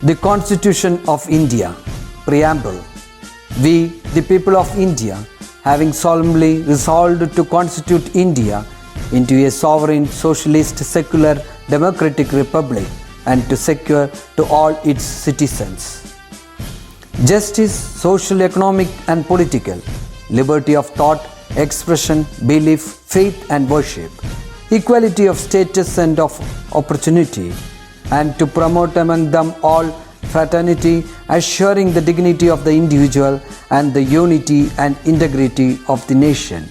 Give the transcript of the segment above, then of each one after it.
The Constitution of India, Preamble. We, the people of India, having solemnly resolved to constitute India into a sovereign, socialist, secular, democratic republic and to secure to all its citizens justice, social, economic and political, liberty of thought, expression, belief, faith and worship, equality of status and of opportunity, and to promote among them all fraternity, assuring the dignity of the individual and the unity and integrity of the nation.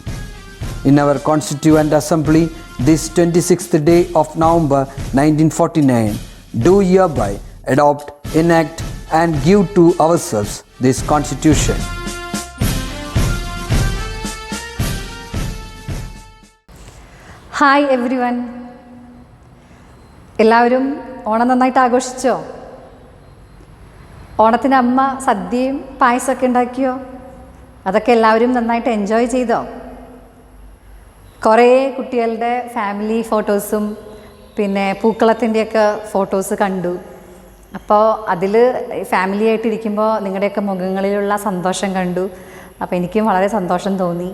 In our Constituent Assembly, this 26th day of November 1949, do hereby adopt, enact and give to ourselves this Constitution. Hi every one, എല്ലാവരും ഓണം നന്നായിട്ട് ആഘോഷിച്ചോ? ഓണത്തിന് അമ്മ സദ്യയും പായസമൊക്കെ ഉണ്ടാക്കിയോ? അതൊക്കെ എല്ലാവരും നന്നായിട്ട് എൻജോയ് ചെയ്തോ? കുറേ കുട്ടികളുടെ ഫാമിലി ഫോട്ടോസും പിന്നെ പൂക്കളത്തിൻ്റെയൊക്കെ ഫോട്ടോസ് കണ്ടു. അപ്പോൾ അതിൽ ഫാമിലി ആയിട്ടിരിക്കുമ്പോൾ നിങ്ങളുടെയൊക്കെ മുഖങ്ങളിലുള്ള സന്തോഷം കണ്ടു. അപ്പോൾ എനിക്കും വളരെ സന്തോഷം തോന്നി.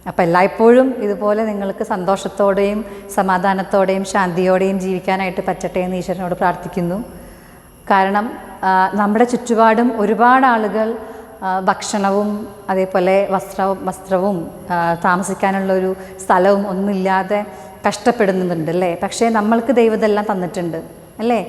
അപ്പോൾ എല്ലായ്പ്പോഴും ഇതുപോലെ നിങ്ങൾക്ക് സന്തോഷത്തോടെയും സമാധാനത്തോടെയും ശാന്തിയോടെയും ജീവിക്കാനായിട്ട് പറ്റട്ടെ എന്ന് ഈശ്വരനോട് പ്രാർത്ഥിക്കുന്നു. കാരണം നമ്മുടെ ചുറ്റുപാടും ഒരുപാട് ആളുകൾ ഭക്ഷണവും അതേപോലെ വസ്ത്രവും താമസിക്കാനുള്ളൊരു സ്ഥലവും ഒന്നുമില്ലാതെ കഷ്ടപ്പെടുന്നുണ്ട് അല്ലേ. പക്ഷേ നമ്മൾക്ക് ദൈവം ഇതെല്ലാം തന്നിട്ടുണ്ട് അല്ലേ.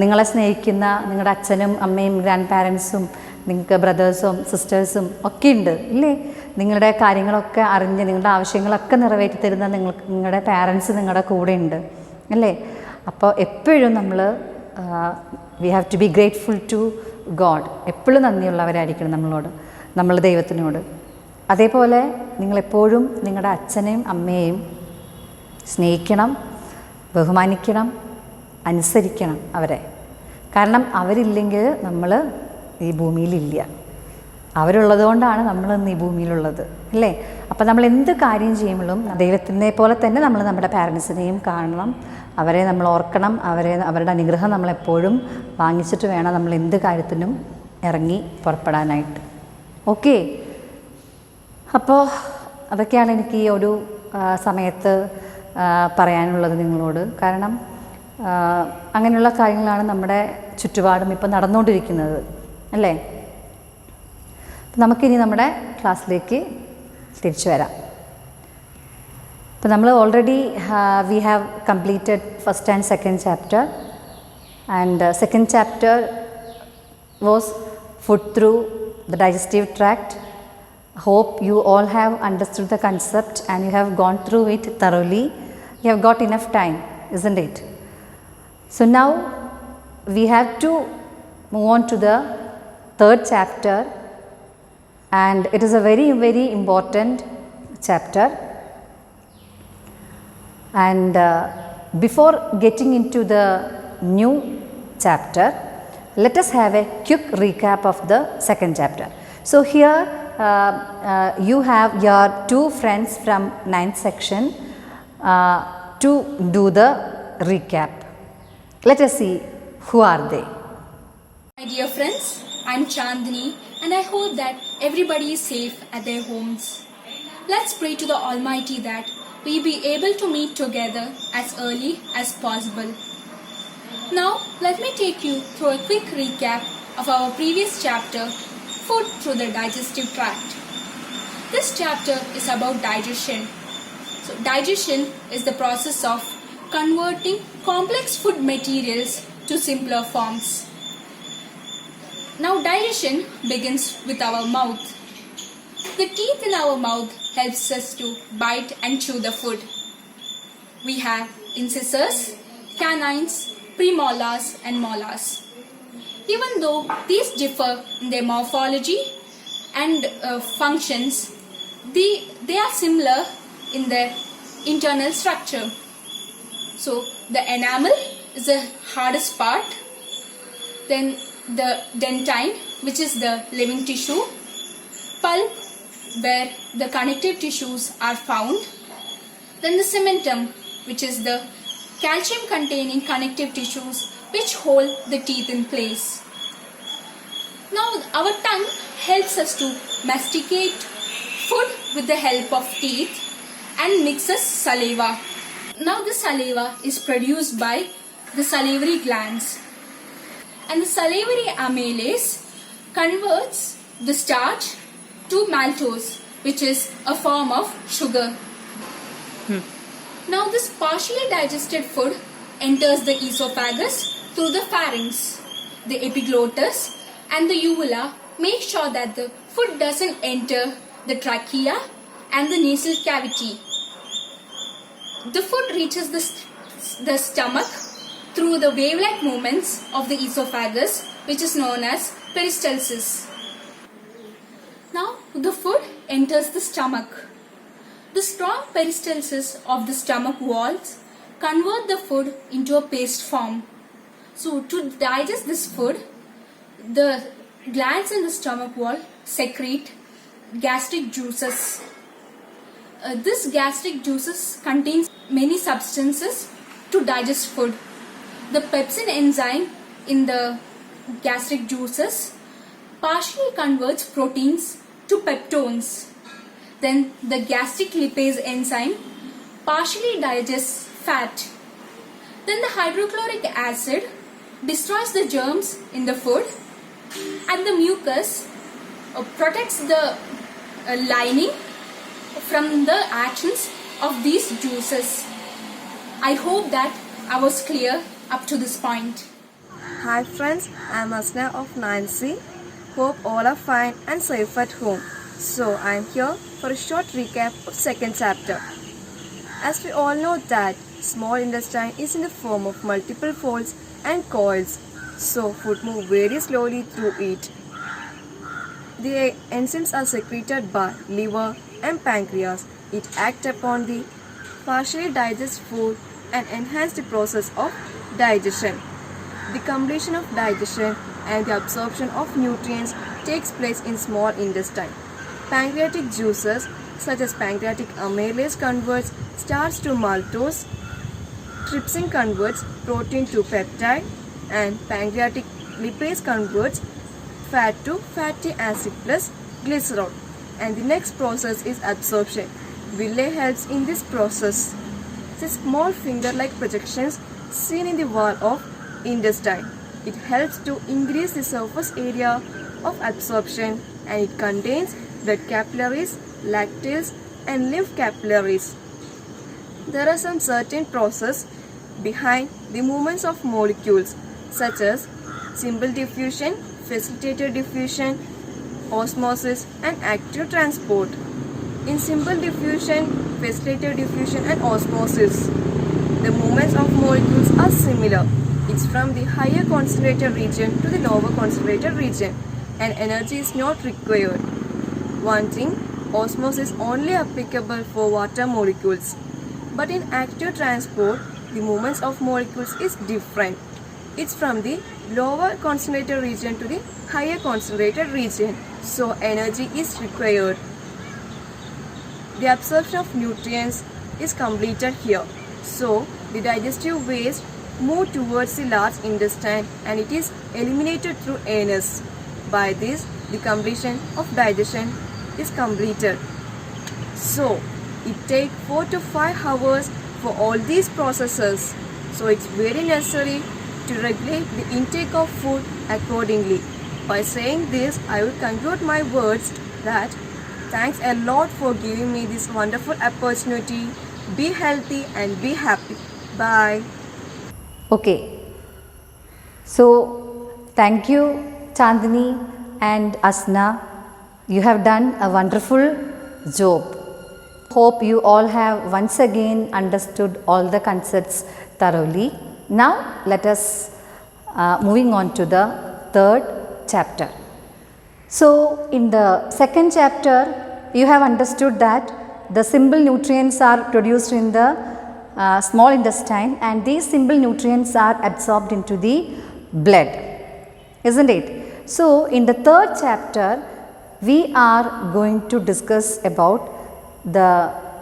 നിങ്ങളെ സ്നേഹിക്കുന്ന നിങ്ങളുടെ അച്ഛനും അമ്മയും ഗ്രാൻഡ് പാരൻസും നിങ്ങൾക്ക് ബ്രദേഴ്സും സിസ്റ്റേഴ്സും ഒക്കെ ഉണ്ട് ഇല്ലേ. നിങ്ങളുടെ കാര്യങ്ങളൊക്കെ അറിഞ്ഞ് നിങ്ങളുടെ ആവശ്യങ്ങളൊക്കെ നിറവേറ്റി തരുന്ന നിങ്ങളുടെ പാരൻസ് നിങ്ങളുടെ കൂടെ ഉണ്ട് അല്ലേ. അപ്പോൾ എപ്പോഴും we have to be grateful to God. എപ്പോഴും നന്ദിയുള്ളവരായിരിക്കണം നമ്മൾ ദൈവത്തിനോട്. അതേപോലെ നിങ്ങളെപ്പോഴും നിങ്ങളുടെ അച്ഛനെയും അമ്മയെയും സ്നേഹിക്കണം, ബഹുമാനിക്കണം, അനുസരിക്കണം അവരെ. കാരണം അവരില്ലെങ്കിൽ നമ്മൾ ഈ ഭൂമിയിലില്ല. അവരുള്ളത് കൊണ്ടാണ് നമ്മളിന്ന് ഈ ഭൂമിയിലുള്ളത് അല്ലേ. അപ്പോൾ നമ്മൾ എന്ത് കാര്യം ചെയ്യുമ്പോഴും ദൈവത്തിനെ പോലെ തന്നെ നമ്മൾ നമ്മുടെ പാരൻസിനെയും കാണണം, അവരെ നമ്മൾ ഓർക്കണം, അവരുടെ അനുഗ്രഹം നമ്മളെപ്പോഴും വാങ്ങിച്ചിട്ട് വേണം നമ്മൾ എന്ത് കാര്യത്തിനും ഇറങ്ങി പുറപ്പെടാനായിട്ട്. ഓക്കെ, അപ്പോൾ അതൊക്കെയാണ് എനിക്ക് ഈ ഒരു സമയത്ത് പറയാനുള്ളത് നിങ്ങളോട്. കാരണം അങ്ങനെയുള്ള കാര്യങ്ങളാണ് നമ്മുടെ ചുറ്റുപാടും ഇപ്പോൾ നടന്നുകൊണ്ടിരിക്കുന്നത് അല്ലേ. നമുക്കിനി നമ്മുടെ ക്ലാസ്സിലേക്ക് തിരിച്ചു വരാം. അപ്പോൾ നമ്മൾ already we have completed first and second chapter and second chapter was food through the digestive tract. Hope you all have understood the concept and you have gone through it thoroughly. You have got enough time, isn't it? So now we have to move on to the third chapter, and it is a very, very important chapter. And before getting into the new chapter, let us have a quick recap of the second chapter. So here you have your two friends from 9th section to do the recap. Let us see who are they. My dear friends, I'm Chandini and I hope that everybody is safe at their homes. Let's pray to the Almighty that we be able to meet together as early as possible. Now let me take you through a quick recap of our previous chapter, Food through the Digestive Tract. This chapter is about digestion. So digestion is the process of converting complex food materials to simpler forms. Now digestion begins with our mouth. The teeth in our mouth helps us to bite and chew the food. We have incisors, canines, premolars and molars. Even though these differ in their morphology and functions, they are similar in their internal structure. So the enamel is the hardest part, then the dentine, which is the living tissue, pulp where the connective tissues are found, then the cementum, which is the calcium containing connective tissues which hold the teeth in place. Now our tongue helps us to masticate food with the help of teeth and mixes saliva. Now the saliva is produced by the salivary glands, and the salivary amylase converts the starch to maltose, which is a form of sugar. Now this partially digested food enters the esophagus through the pharynx. The epiglottis and the uvula make sure that the food doesn't enter the trachea and the nasal cavity. The food reaches the stomach through the wave-like movements of the esophagus, which is known as peristalsis. Now the food enters the stomach. The strong peristalsis of the stomach walls convert the food into a paste form. So to digest this food, the glands in the stomach wall secrete gastric juices. This gastric juices contains many substances to digest food. The pepsin enzyme in the gastric juices partially converts proteins to peptones. Then the gastric lipase enzyme partially digests fat. Then the hydrochloric acid destroys the germs in the food, and the mucus protects the lining from the actions of these juices. I hope that I was clear up to this point. Hi friends, I am Asna of 9C. Hope all are fine and safe at home. So I am here for a short recap of second chapter. As we all know that small intestine is in the form of multiple folds and coils, so food moves very slowly through it. The enzymes are secreted by liver and pancreas. It acts upon the partially digested food and enhance the process of digestion. The completion of digestion and the absorption of nutrients takes place in small intestine. Pancreatic juices such as pancreatic amylase converts starch to maltose, trypsin converts protein to peptide, and pancreatic lipase converts fat to fatty acid plus glycerol. And the next process is absorption. Villi helps in this process. The small finger-like projections seen in the wall of intestine. It helps to increase the surface area of absorption, and it contains blood capillaries, lacteals, and lymph capillaries. There are some certain processes behind the movements of molecules, such as simple diffusion, facilitated diffusion, osmosis, and active transport. In simple diffusion, facilitated diffusion, and osmosis, the movements of molecules are similar. It's from the higher concentrated region to the lower concentrated region, and energy is not required. One thing, osmosis is only applicable for water molecules. But in active transport, the movements of molecules is different. It's from the lower concentrated region to the higher concentrated region, so energy is required. The absorption of nutrients is completed here. So the digestive waste move towards the large intestine and it is eliminated through anus. By this, the completion of digestion is completed. So it takes 4 to 5 hours for all these processes. So it's very necessary to regulate the intake of food accordingly. By saying this, I will conclude my words that thanks a lot for giving me this wonderful opportunity. Be healthy and be happy. Bye. Okay. So, thank you Chandini and Asna. You have done a wonderful job. Hope you all have once again understood all the concepts thoroughly. Now, let us moving on to the third chapter. So, in the second chapter, you have understood that the simple nutrients are produced in the small intestine, and these simple nutrients are absorbed into the blood, isn't it? So, in the third chapter, we are going to discuss about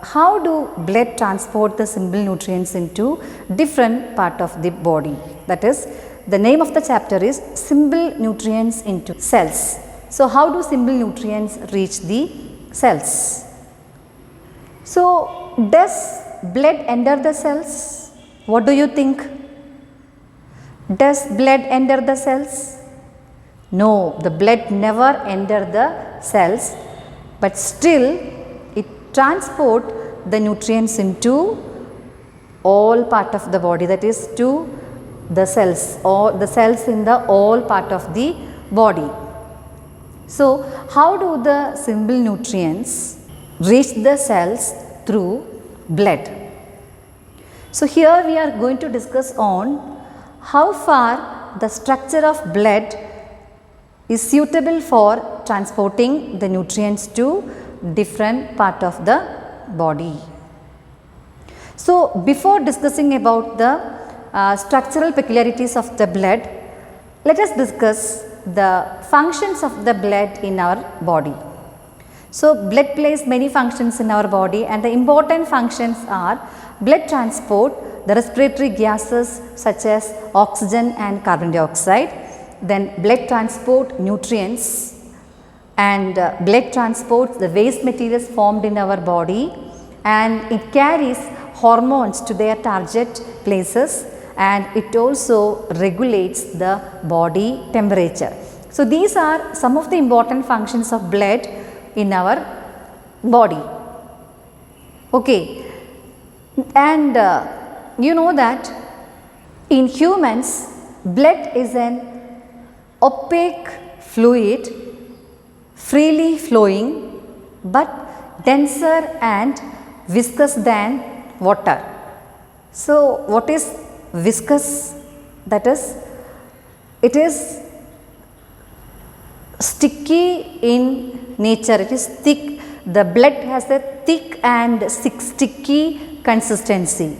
how do blood transport the simple nutrients into different part of the body, that is the name of the chapter is Simple Nutrients into Cells. So, how do simple nutrients reach the cells? So, does blood enter the cells? What do you think? Does blood enter the cells? No, the blood never enter the cells, but still it transport the nutrients into all part of the body, that is to the cells, or the cells in the all part of the body. So, how do the simple nutrients reach the cells through blood? So, here we are going to discuss on how far the structure of blood is suitable for transporting the nutrients to different part of the body. So, before discussing about the structural peculiarities of the blood, let us discuss the functions of the blood in our body. So, blood plays many functions in our body, and the important functions are blood transport, the respiratory gases such as oxygen and carbon dioxide, then blood transport nutrients, and blood transports the waste materials formed in our body, and it carries hormones to their target places, and it also regulates the body temperature. So, these are some of the important functions of blood in our body. Okay. And you know that in humans, blood is an opaque fluid, freely flowing but denser and viscous than water. So, what is viscous? That is, it is sticky in nature, it is thick. The blood has a thick and sticky consistency.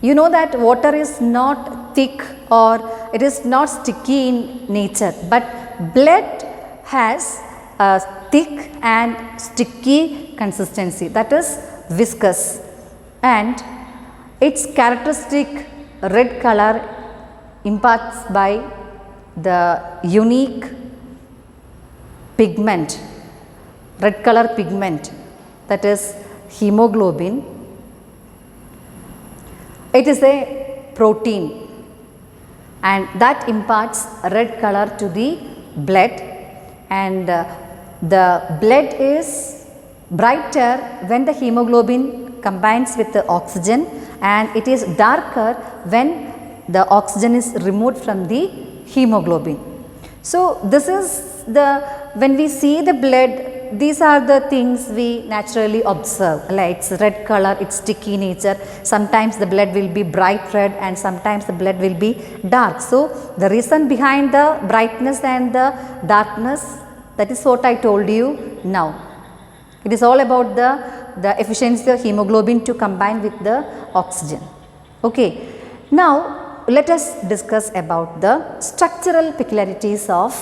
You know that water is not thick or it is not sticky in nature, but blood has a thick and sticky consistency, that is viscous, and its characteristic red color imparts by the unique pigment, red color pigment, that is hemoglobin. It is a protein and that imparts red color to the blood, and the blood is brighter when the hemoglobin combines with the oxygen, and it is darker when the oxygen is removed from the hemoglobin. So, this is when we see the blood, these are the things we naturally observe, like its red color, its sticky nature. Sometimes the blood will be bright red and sometimes the blood will be dark. So, the reason behind the brightness and the darkness, that is what I told you now. It is all about the efficiency of hemoglobin to combine with the oxygen. Okay. Now, let us discuss about the structural peculiarities of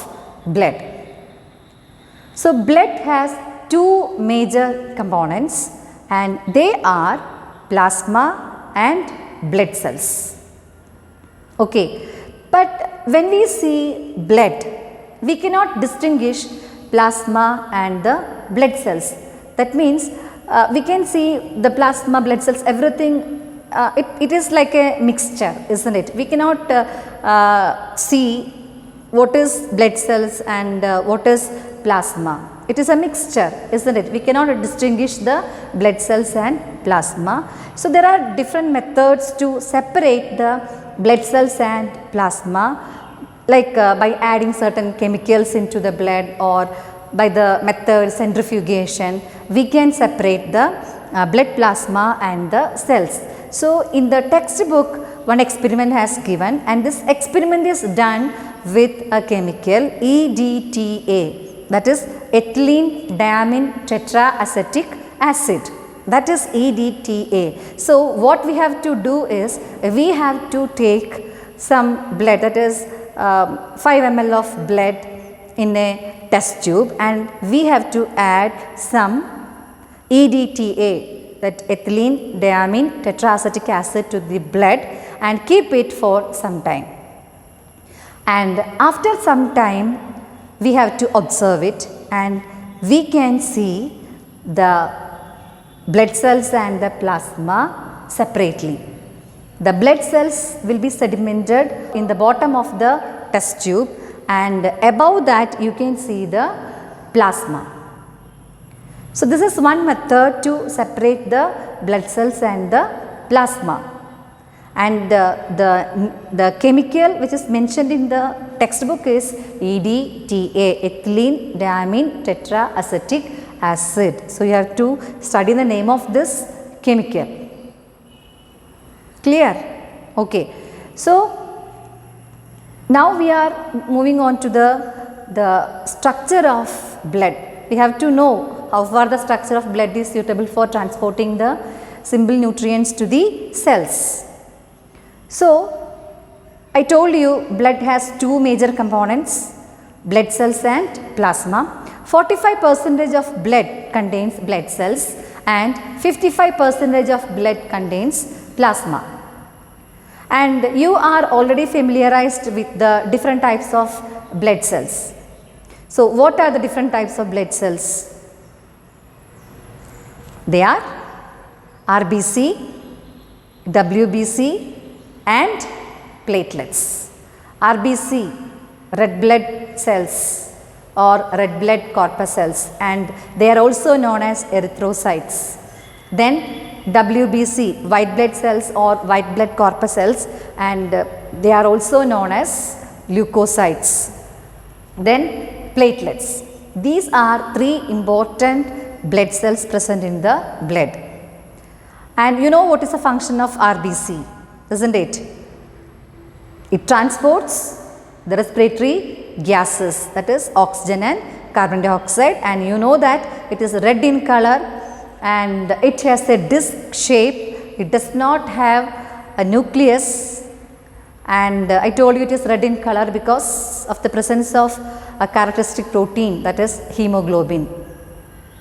blood. So, blood has two major components and they are plasma and blood cells. Okay. But when we see blood, we cannot distinguish plasma and the blood cells. That means we can see the plasma, blood cells, everything, it is like a mixture, isn't it? We cannot see what is blood cells and what is plasma. It is a mixture, isn't it? We cannot distinguish the blood cells and plasma. So, there are different methods to separate the blood cells and plasma, like by adding certain chemicals into the blood, or by the method centrifugation, we can separate the blood plasma and the cells. So, in the textbook, one experiment has given, and this experiment is done with a chemical EDTA, that is ethylene diamine tetraacetic acid, that is EDTA. So, what we have to do is we have to take some blood, that is 5 ml of blood in a test tube, and we have to add some EDTA, that ethylene diamine tetraacetic acid, to the blood and keep it for some time. And after some time, we have to observe it and we can see the blood cells and the plasma separately. The blood cells will be sedimented in the bottom of the test tube, and above that you can see the plasma. So this is one method to separate the blood cells and the plasma. And the chemical which is mentioned in the textbook is EDTA, ethylene diamine tetraacetic acid. So you have to study the name of this chemical. Clear? Okay. So now we are moving on to the structure of blood. We have to know how far the structure of blood is suitable for transporting the simple nutrients to the cells. So I told you blood has two major components, blood cells and plasma. 45% of blood contains blood cells and 55% of blood contains plasma. And you are already familiarized with the different types of blood cells. So what are the different types of blood cells? They are RBC, WBC and platelets. RBC, red blood cells or red blood corpuscles, and they are also known as erythrocytes. Then WBC, white blood cells or white blood corpuscles, and they are also known as leukocytes. Then platelets. These are three important blood cells present in the blood. And you know what is the function of RBC, isn't it? It transports the respiratory gases, that is oxygen and carbon dioxide, and you know that it is red in color and it has a disc shape. It does not have a nucleus, and I told you it is red in color because of the presence of a characteristic protein, that is hemoglobin.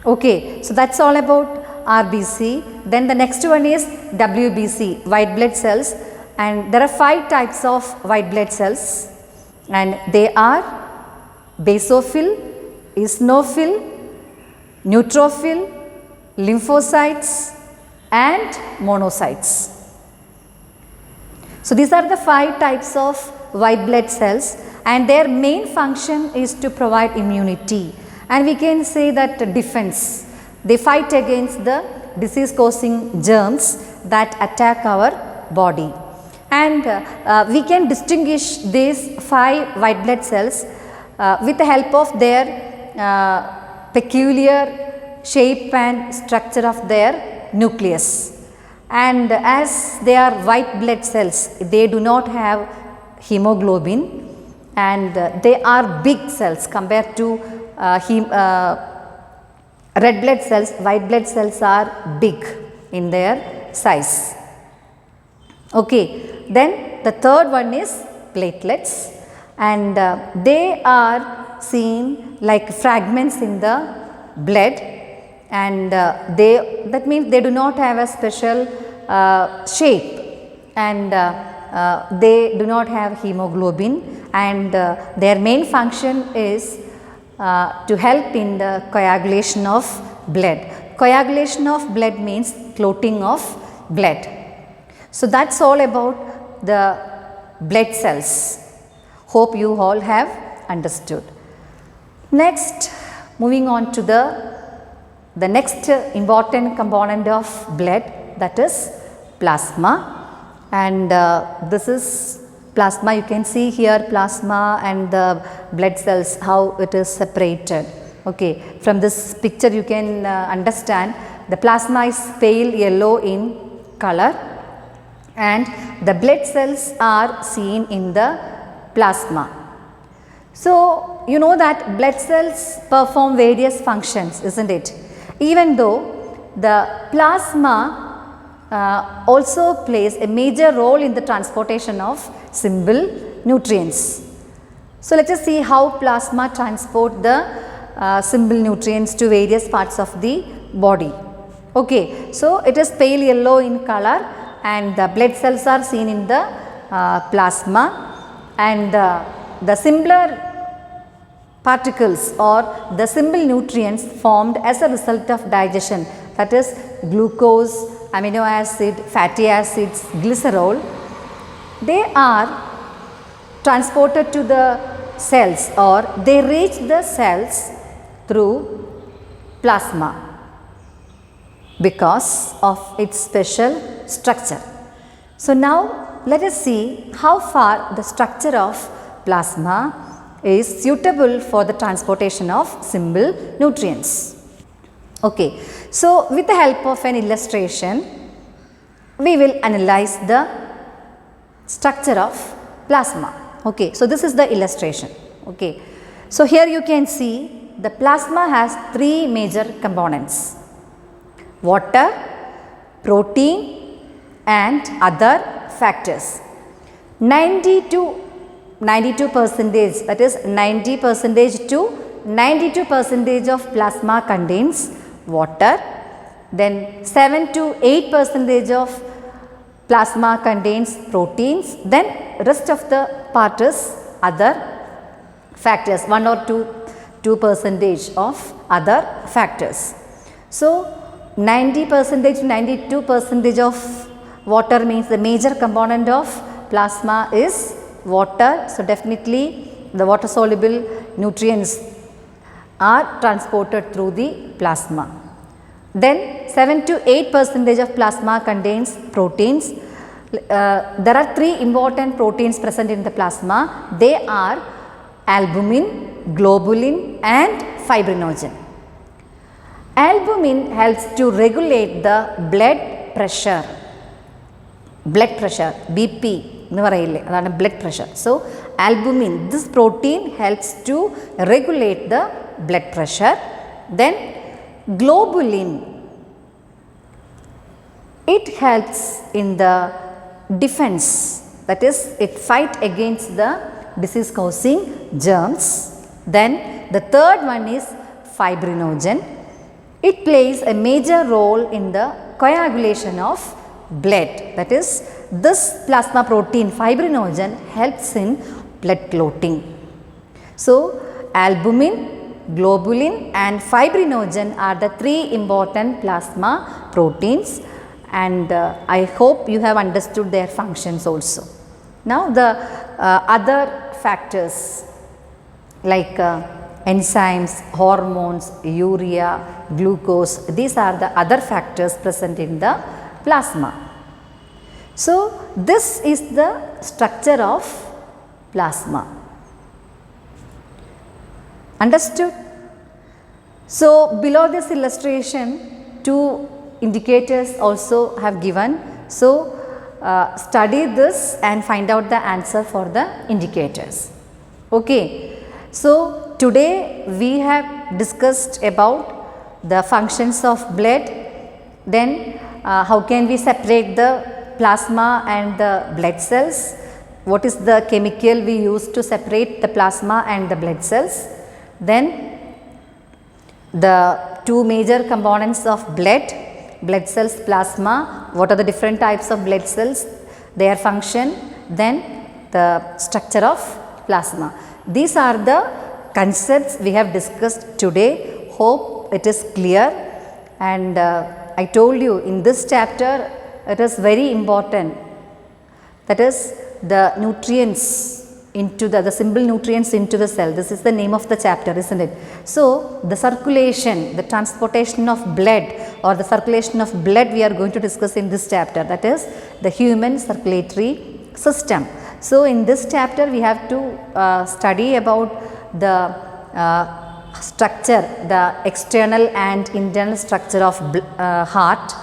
Okay, so that's all about RBC. Then the next one is WBC, white blood cells, and there are 5 types of white blood cells, and they are basophil, eosinophil, neutrophil, lymphocytes and monocytes. So these are the 5 types of white blood cells, and their main function is to provide immunity, and we can say that defense. They fight against the disease causing germs that attack our body. And we can distinguish these 5 white blood cells with the help of their peculiar shape and structure of their nucleus. And as they are white blood cells, they do not have hemoglobin, and they are big cells compared to red blood cells. White blood cells are big in their size. Okay. Then the third one is platelets, and they are seen like fragments in the blood, and that means they do not have a special shape, and they do not have hemoglobin, and their main function is to help in the coagulation of blood. Coagulation of blood means clotting of blood. So that's all about the blood cells. Hope you all have understood. Next, moving on to the next important component of blood, that is plasma, and this is plasma. You can see here plasma and the blood cells, how it is separated. Okay, from this picture you can understand the plasma is pale yellow in color, and the blood cells are seen in the plasma. So you know that blood cells perform various functions, isn't it? Even though the plasma also plays a major role in the transportation of simple nutrients. So let us see how plasma transport the simple nutrients to various parts of the body. Okay, so it is pale yellow in color, and the blood cells are seen in the plasma, and the simpler particles or the simple nutrients formed as a result of digestion, that is glucose, amino acid, fatty acids, glycerol, they are transported to the cells or they reach the cells through plasma because of its special structure. So now let us see how far the structure of plasma is suitable for the transportation of simple nutrients. Okay, so with the help of an illustration, we will analyze the structure of plasma. Okay, so this is the illustration. Okay, so here you can see the plasma has three major components: water, protein and other factors. 92%, that is 90% to 92% of plasma contains water, then 7 to 8% of plasma contains proteins, then rest of the part is other factors, 1 or 2% of other factors. So 90% to 92% of water means the major component of plasma is water. So definitely the water soluble nutrients are transported through the plasma. Then 7 to 8% of plasma contains proteins. There are three important proteins present in the plasma. They are albumin, globulin and fibrinogen. Albumin helps to regulate the blood pressure, BP എന്ന് പറയില്ലേ, അതാണ് blood pressure. So albumin, this protein helps to regulate the blood pressure. Then globulin, it helps in the defense, that is it fight against the disease causing germs. Then the third one is fibrinogen. It plays a major role in the coagulation of blood, that is this plasma protein fibrinogen helps in blood clotting. So albumin, globulin and fibrinogen are the three important plasma proteins, and I hope you have understood their functions also. Now the other factors like enzymes, hormones, urea, glucose, these are the other factors present in the plasma. So this is the structure of plasma. Understood? So below this illustration, two indicators also have given. So study this and find out the answer for the indicators. Okay. So today we have discussed about the functions of blood, then how can we separate the plasma and the blood cells, what is the chemical we use to separate the plasma and the blood cells, then the two major components of blood cells, plasma, what are the different types of blood cells, their function, then the structure of plasma. These are the concepts we have discussed today. Hope it is clear, and I told you in this chapter it is very important, that is the nutrients into the simple nutrients into the cell. This is the name of the chapter, isn't it? So the circulation, the transportation of blood or the circulation of blood we are going to discuss in this chapter, that is the human circulatory system. So in this chapter we have to study about the structure, the external and internal structure of heart,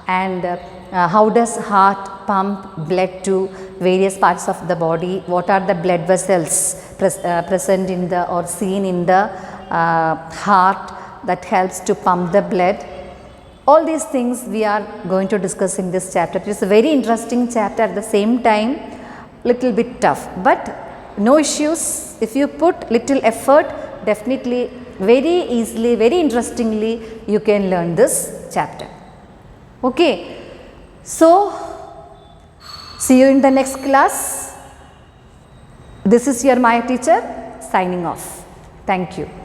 and how does heart pump blood to various parts of the body, what are the blood vessels present in the or seen in the heart that helps to pump the blood. All these things we are going to discuss in this chapter. It is a very interesting chapter, at the same time little bit tough, but no issues. If you put little effort, definitely very easily, very interestingly you can learn this chapter. Okay. So see you in the next class. This is your Maya teacher signing off. Thank you.